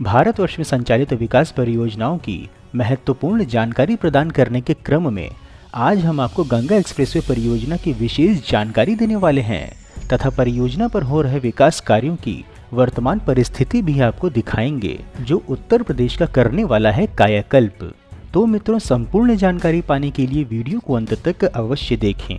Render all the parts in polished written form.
भारतवर्ष में संचालित विकास परियोजनाओं की महत्वपूर्ण जानकारी प्रदान करने के क्रम में आज हम आपको गंगा एक्सप्रेसवे परियोजना की विशेष जानकारी देने वाले हैं तथा परियोजना पर हो रहे विकास कार्यों की वर्तमान परिस्थिति भी आपको दिखाएंगे, जो उत्तर प्रदेश का करने वाला है कायाकल्प। तो मित्रों, संपूर्ण जानकारी पाने के लिए वीडियो को अंत तक अवश्य देखें।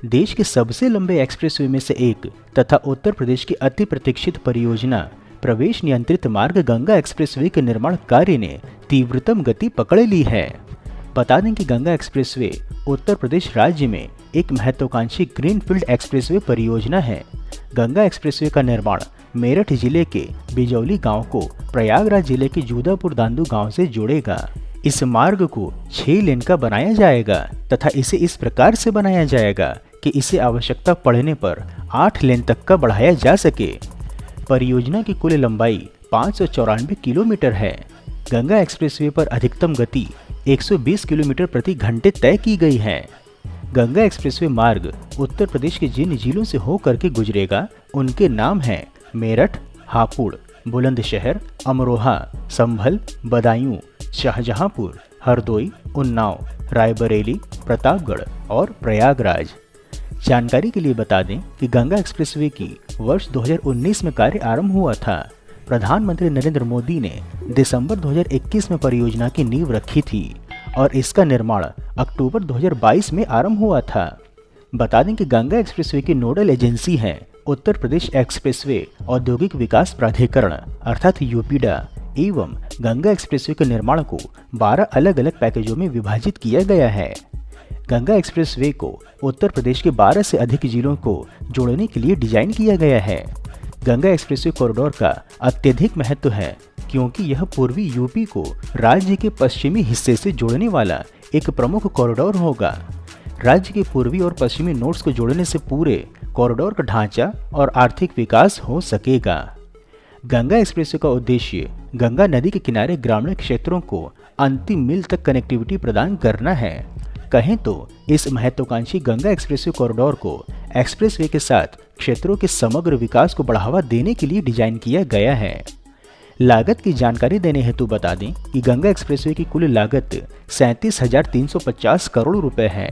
देश के सबसे लंबे एक्सप्रेसवे में से एक तथा उत्तर प्रदेश की अति प्रतीक्षित परियोजना प्रवेश नियंत्रित मार्ग गंगा एक्सप्रेसवे के निर्माण कार्य ने तीव्रतम गति पकड़ ली है। बता दें कि गंगा एक्सप्रेसवे उत्तर प्रदेश राज्य में एक महत्वाकांक्षी ग्रीनफील्ड एक्सप्रेसवे परियोजना है। गंगा एक्सप्रेसवे का निर्माण मेरठ जिले के बिजौली गांव को प्रयागराज जिले के जूदापुर दांदू गांव से जोड़ेगा। इस मार्ग को 6 लेन का बनाया जाएगा तथा इसे इस प्रकार से बनाया जाएगा कि इसे आवश्यकता पड़ने पर 8 लेन तक का बढ़ाया जा सके। परियोजना की कुल लंबाई 594 किलोमीटर है। गंगा एक्सप्रेसवे पर अधिकतम गति 120 किलोमीटर प्रति घंटे तय की गई है। गंगा एक्सप्रेसवे मार्ग उत्तर प्रदेश के जिन जिलों से होकर के गुजरेगा उनके नाम हैं मेरठ, हापुड़, बुलंदशहर, अमरोहा, संभल, बदायूं, शाहजहांपुर, हरदोई, उन्नाव, रायबरेली, प्रतापगढ़ और प्रयागराज। जानकारी के लिए बता दें कि गंगा एक्सप्रेसवे की वर्ष 2019 में कार्य आरंभ हुआ था। प्रधानमंत्री नरेंद्र मोदी ने दिसंबर 2021 में परियोजना की नींव रखी थी और इसका निर्माण अक्टूबर 2022 में आरंभ हुआ था। बता दें कि गंगा एक्सप्रेसवे की नोडल एजेंसी है उत्तर प्रदेश एक्सप्रेसवे औद्योगिक विकास प्राधिकरण अर्थात यूपीडा एवं गंगा एक्सप्रेसवे के निर्माण को 12 अलग अलग पैकेजों में विभाजित किया गया है। गंगा एक्सप्रेसवे को उत्तर प्रदेश के 12 से अधिक जिलों को जोड़ने के लिए डिजाइन किया गया है। गंगा एक्सप्रेसवे कॉरिडोर का अत्यधिक महत्व है क्योंकि यह पूर्वी यूपी को राज्य के पश्चिमी हिस्से से जोड़ने वाला एक प्रमुख कॉरिडोर होगा। राज्य के पूर्वी और पश्चिमी नोड्स को जोड़ने से पूरे कॉरिडोर का ढांचा और आर्थिक विकास हो सकेगा। गंगा एक्सप्रेसवे का उद्देश्य गंगा नदी के किनारे ग्रामीण क्षेत्रों को अंतिम मील तक कनेक्टिविटी प्रदान करना है। कहें तो इस महत्वाकांक्षी गंगा एक्सप्रेसवे कॉरिडोर को एक्सप्रेसवे के साथ क्षेत्रों के समग्र विकास को बढ़ावा देने के लिए डिजाइन किया गया है। लागत की जानकारी देने हेतु बता दें कि गंगा एक्सप्रेसवे की कुल लागत 37,350 करोड़ रुपए है।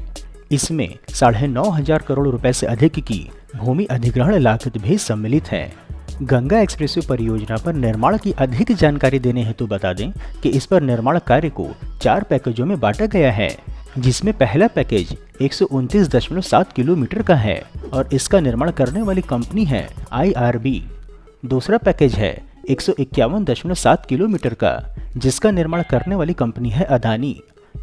इसमें 9,500 करोड़ रुपए से अधिक की भूमि अधिग्रहण लागत भी सम्मिलित है। गंगा एक्सप्रेसवे परियोजना पर निर्माण की अधिक जानकारी देने हेतु बता दें कि इस पर निर्माण कार्य को 4 पैकेजों में बांटा गया है, जिसमें पहला पैकेज 129.7 किलोमीटर का है और इसका निर्माण करने वाली कंपनी है IRB। दूसरा पैकेज है 151.7 किलोमीटर का, जिसका निर्माण करने वाली कंपनी है अदानी।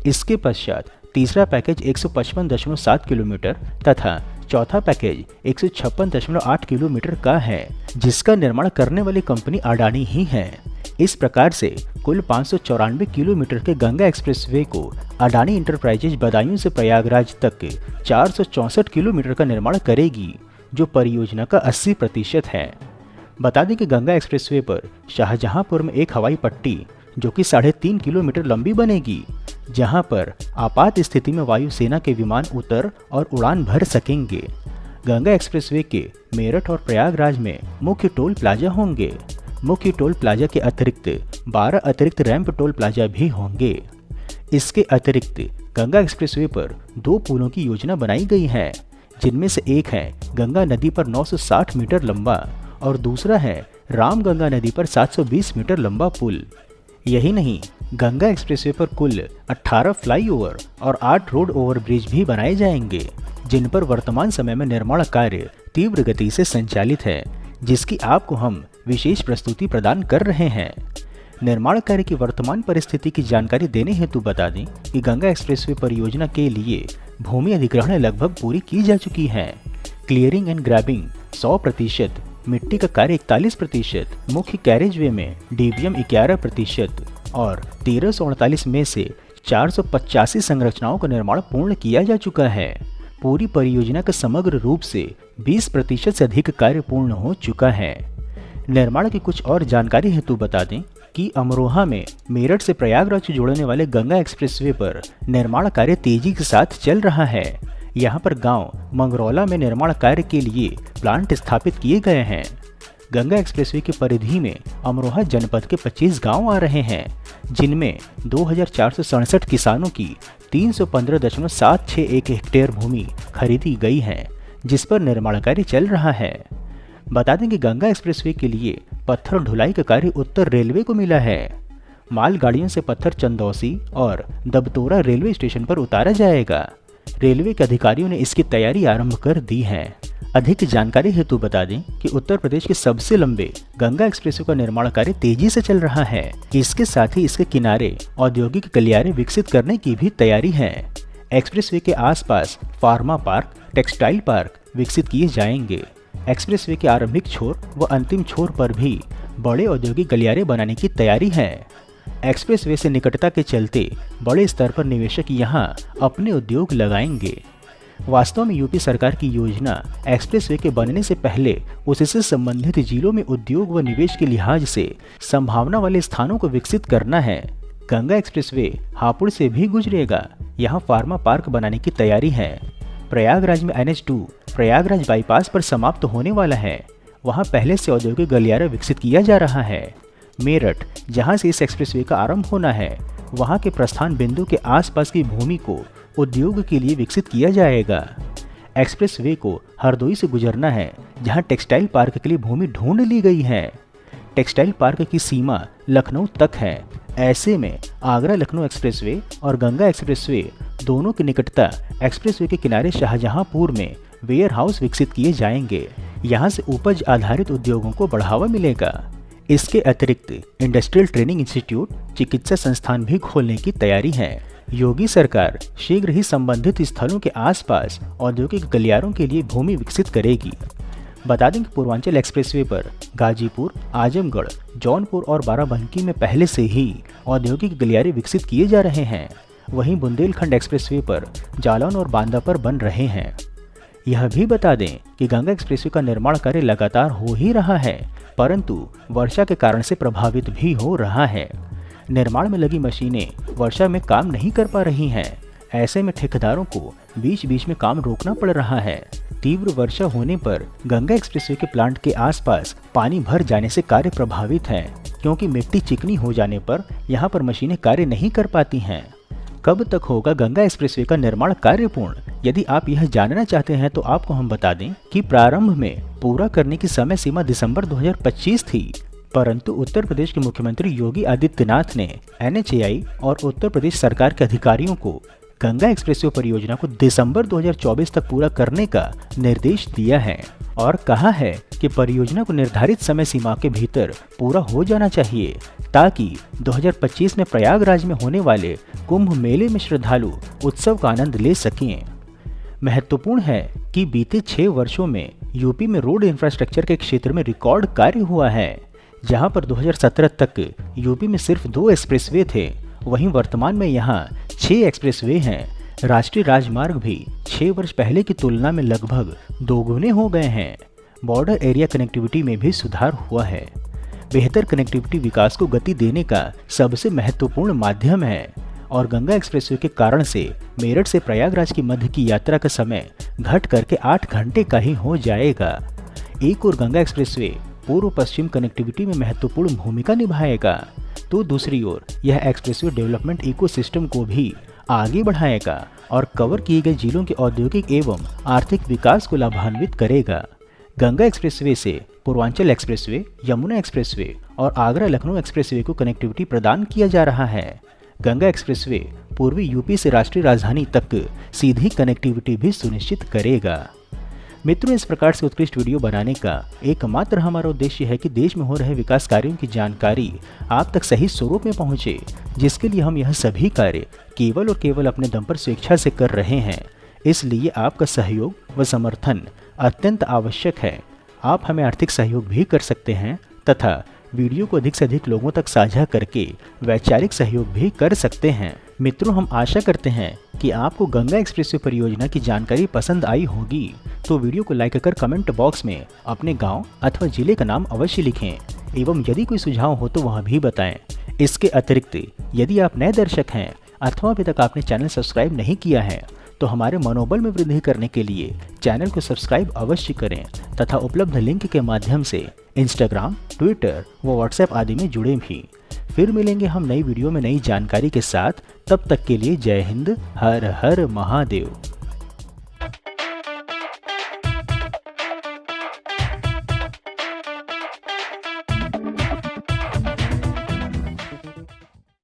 इसके पश्चात तीसरा पैकेज 155.7 किलोमीटर तथा चौथा पैकेज 156.8 किलोमीटर का है, जिसका निर्माण करने वाली कंपनी अडानी ही है। इस प्रकार से कुल 594 किलोमीटर के गंगा एक्सप्रेसवे को अडानी इंटरप्राइजेज बदायूं से प्रयागराज तक 464 किलोमीटर का निर्माण करेगी, जो परियोजना का 80% है। बता दें कि गंगा एक्सप्रेसवे पर शाहजहांपुर में एक हवाई पट्टी जो कि 3.5 किलोमीटर लंबी बनेगी, जहां पर आपात स्थिति में वायुसेना के विमान उतर और उड़ान भर सकेंगे। गंगा एक्सप्रेसवे के मेरठ और प्रयागराज में मुख्य टोल प्लाजा होंगे। मुख्य टोल प्लाजा के अतिरिक्त 12 अतिरिक्त रैंप टोल प्लाजा भी होंगे। इसके अतिरिक्त गंगा एक्सप्रेसवे पर 2 पुलों की योजना बनाई गई है, जिनमें से एक है गंगा नदी पर 960 मीटर लंबा और दूसरा है राम गंगा नदी पर 720 मीटर लंबा पुल। यही नहीं, गंगा एक्सप्रेसवे पर कुल 18 फ्लाईओवर और 8 रोड ओवरब्रिज भी बनाए जाएंगे, जिन पर वर्तमान समय में निर्माण कार्य तीव्र गति से संचालित है, जिसकी आपको हम विशेष प्रस्तुति प्रदान कर रहे हैं। निर्माण कार्य की वर्तमान परिस्थिति की जानकारी देने हेतु बता दें कि गंगा एक्सप्रेसवे परियोजना के लिए भूमि अधिग्रहण लगभग पूरी की जा चुकी है। क्लियरिंग एंड ग्रैबिंग 100%, मिट्टी का कार्य 41%, मुख्य कैरेजवे में डीबीएम 11% और 1348 में से 485 संरचनाओं का निर्माण पूर्ण किया जा चुका है। पूरी परियोजना का समग्र रूप से 20% से अधिक कार्य पूर्ण हो चुका है। निर्माण की कुछ और जानकारी हेतु बता दें कि अमरोहा में मेरठ से प्रयागराज को जोड़ने वाले गंगा एक्सप्रेसवे पर निर्माण कार्य तेजी के साथ चल रहा है। यहाँ पर गांव मंगरौला में निर्माण कार्य के लिए प्लांट स्थापित किए गए हैं। गंगा एक्सप्रेसवे की परिधि में अमरोहा जनपद के 25 गांव आ रहे हैं, जिनमें 2467 किसानों की 315.761 हेक्टेयर भूमि खरीदी गई है, जिस पर निर्माण कार्य चल रहा है। बता दें कि गंगा एक्सप्रेसवे के लिए पत्थर ढुलाई का कार्य उत्तर रेलवे को मिला है। मालगाड़ियों से पत्थर चंदौसी और दबतोरा रेलवे स्टेशन पर उतारा जाएगा। रेलवे के अधिकारियों ने इसकी तैयारी आरंभ कर दी है। अधिक जानकारी हेतु बता दें कि उत्तर प्रदेश के सबसे लंबे गंगा एक्सप्रेसवे का निर्माण कार्य तेजी से चल रहा है। इसके साथ ही इसके किनारे औद्योगिक गलियारे विकसित करने की भी तैयारी है। एक्सप्रेसवे के आसपास फार्मा पार्क, टेक्सटाइल पार्क विकसित किए जाएंगे। एक्सप्रेसवे के आरंभिक छोर व अंतिम छोर पर भी बड़े औद्योगिक गलियारे बनाने की तैयारी है। एक्सप्रेसवे से निकटता के चलते बड़े स्तर पर निवेशक यहां अपने उद्योग लगाएंगे। वास्तव में यूपी सरकार की योजना एक्सप्रेसवे के बनने से पहले उससे संबंधित जिलों में उद्योग व निवेश के लिहाज से संभावना वाले स्थानों को विकसित करना है। गंगा एक्सप्रेसवे हापुड़ से भी गुजरेगा। यहाँ फार्मा पार्क बनाने की तैयारी है। प्रयागराज में NH2 प्रयागराज बाईपास पर समाप्त होने वाला है। वहाँ पहले से औद्योगिक गलियारा विकसित किया जा रहा है। मेरठ, जहाँ से इस एक्सप्रेसवे का आरंभ होना है, वहाँ के प्रस्थान बिंदु के आसपास की भूमि को उद्योग के लिए विकसित किया जाएगा। एक्सप्रेसवे को हरदोई से गुजरना है, जहाँ टेक्सटाइल पार्क के लिए भूमि ढूंढ ली गई है। टेक्सटाइल पार्क की सीमा लखनऊ तक है। ऐसे में आगरा लखनऊ एक्सप्रेसवे और गंगा एक्सप्रेसवे दोनों की निकटता एक्सप्रेसवे के किनारे शाहजहांपुर में वेयर हाउस विकसित किए जाएंगे। यहाँ से उपज आधारित उद्योगों को बढ़ावा मिलेगा। इसके अतिरिक्त इंडस्ट्रियल ट्रेनिंग इंस्टीट्यूट, चिकित्सा संस्थान भी खोलने की तैयारी है। योगी सरकार शीघ्र ही संबंधित स्थलों के आसपास औद्योगिक गलियारों के लिए भूमि विकसित करेगी। बता दें कि पूर्वांचल एक्सप्रेसवे पर गाजीपुर, आजमगढ़, जौनपुर और बाराबंकी में पहले से ही औद्योगिक गलियारे विकसित किए जा रहे हैं। वहीं बुंदेलखंड एक्सप्रेसवे पर जालौन और बांदा पर बन रहे हैं। यह भी बता दें कि गंगा एक्सप्रेसवे का निर्माण कार्य लगातार हो ही रहा है, परंतु वर्षा के कारण से प्रभावित भी हो रहा है। निर्माण में लगी मशीनें वर्षा में काम नहीं कर पा रही हैं। ऐसे में ठेकेदारों को बीच बीच में काम रोकना पड़ रहा है। तीव्र वर्षा होने पर गंगा एक्सप्रेसवे के प्लांट के आसपास पानी भर जाने से कार्य प्रभावित है, क्योंकि मिट्टी चिकनी हो जाने पर यहाँ पर मशीनें कार्य नहीं कर पाती हैं। कब तक होगा गंगा एक्सप्रेसवे का निर्माण कार्य पूर्ण? यदि आप यह जानना चाहते हैं तो आपको हम बता दें कि प्रारंभ में पूरा करने की समय सीमा दिसंबर 2025 थी, परंतु उत्तर प्रदेश के मुख्यमंत्री योगी आदित्यनाथ ने NHAI और उत्तर प्रदेश सरकार के अधिकारियों को गंगा एक्सप्रेसवे परियोजना को दिसंबर 2024 तक पूरा करने का निर्देश दिया है और कहा है कि परियोजना को निर्धारित समय सीमा के भीतर पूरा हो जाना चाहिए, ताकि 2025 में प्रयागराज में होने वाले कुंभ मेले में श्रद्धालु उत्सव का आनंद ले सकें। महत्वपूर्ण है कि बीते 6 वर्षों में यूपी में रोड इंफ्रास्ट्रक्चर के क्षेत्र में रिकॉर्ड कार्य हुआ है। जहां पर 2017 तक यूपी में सिर्फ 2 एक्सप्रेसवे थे, वहीं वर्तमान में यहां 6 एक्सप्रेसवे हैं। राष्ट्रीय राजमार्ग भी 6 वर्ष पहले की तुलना में लगभग दोगुने हो गए हैं। बॉर्डर एरिया कनेक्टिविटी में भी सुधार हुआ है। बेहतर कनेक्टिविटी विकास को गति देने का सबसे महत्वपूर्ण माध्यम है और गंगा एक्सप्रेसवे के कारण से मेरठ से प्रयागराज की मध्य की यात्रा का समय घट करके 8 घंटे का ही हो जाएगा। एक और गंगा एक्सप्रेसवे पूर्व पश्चिम कनेक्टिविटी में महत्वपूर्ण भूमिका निभाएगा, तो दूसरी ओर यह एक्सप्रेसवे डेवलपमेंट इकोसिस्टम को भी आगे बढ़ाएगा और कवर किए गए जिलों के औद्योगिक एवं आर्थिक विकास को लाभान्वित करेगा। गंगा एक्सप्रेसवे से पूर्वांचल एक्सप्रेसवे, यमुना एक्सप्रेसवे और आगरा लखनऊ एक्सप्रेसवे को कनेक्टिविटी प्रदान किया जा रहा है। गंगा एक्सप्रेसवे पूर्वी यूपी से राष्ट्रीय राजधानी तक सीधी कनेक्टिविटी भी सुनिश्चित करेगा। मित्रों, इस प्रकार से उत्कृष्ट वीडियो बनाने का एकमात्र हमारा उद्देश्य है कि देश में हो रहे विकास कार्यों की जानकारी आप तक सही स्वरूप में पहुंचे, जिसके लिए हम यह सभी कार्य केवल और केवल अपने दम पर स्वेच्छा से कर रहे हैं। इसलिए आपका सहयोग व समर्थन अत्यंत आवश्यक है। आप हमें आर्थिक सहयोग भी कर सकते हैं तथा वीडियो को अधिक से अधिक लोगों तक साझा करके वैचारिक सहयोग भी कर सकते हैं। मित्रों, हम आशा करते हैं कि आपको गंगा एक्सप्रेसवे परियोजना की जानकारी पसंद आई होगी, तो वीडियो को लाइक कर कमेंट बॉक्स में अपने गांव अथवा जिले का नाम अवश्य लिखें एवं यदि कोई सुझाव हो तो वह भी बताएं। इसके अतिरिक्त यदि आप नए दर्शक हैं अथवा अभी तक आपने चैनल सब्सक्राइब नहीं किया है तो हमारे मनोबल में वृद्धि करने के लिए चैनल को सब्सक्राइब अवश्य करें तथा उपलब्ध लिंक के माध्यम से इंस्टाग्राम, ट्विटर व व्हाट्सएप आदि में जुड़े भी। फिर मिलेंगे हम नई वीडियो में नई जानकारी के साथ। तब तक के लिए जय हिंद, हर हर महादेव।